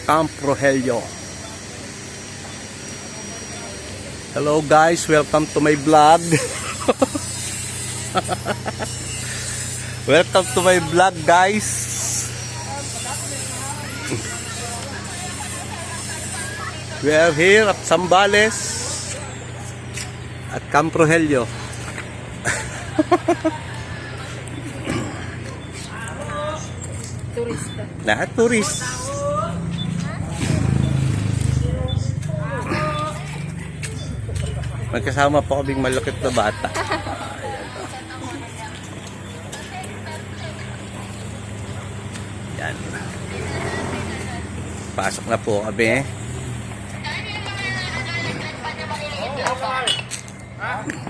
Camp Rogelio. Hello guys, welcome to my vlog. Welcome to my vlog guys. We are here at Zambales at Camp Rogelio. Turista. Lahat turis. Magkasama po kaming malukit na bata. Yan. Pasok na po kami.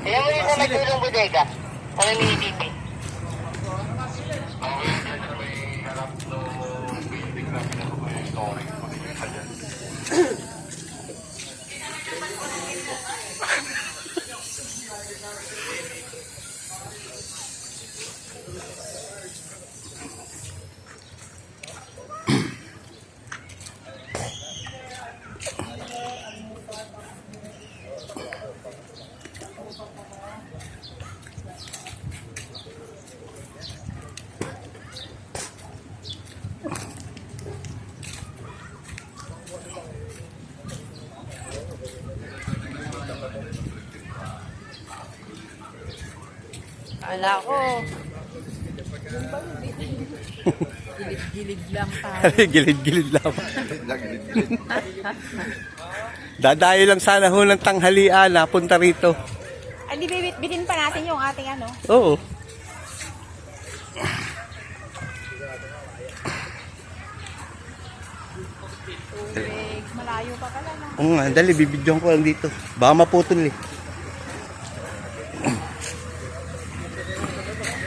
Kaya mo yung nagulong bodega. Para minitipin. Ala ko. Gilid-gilid lang tayo. Gilid-gilid lang. Dadayo lang sana ho ng tanghalian, napunta rito. Ay, di bibit-bitin pa natin yung ating ano. Oo. Tubig. Malayo pa pala na. Oo nga, dali, bibidyon ko lang dito. Baka maputol eh.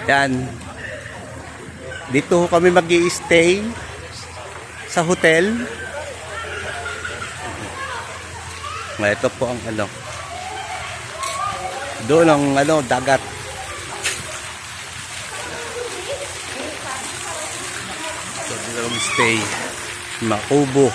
Yan. Dito kami mag-i-stay sa hotel. Ito po ang ano. Doon ang ano, dagat. So, dito kami stay. Makubo.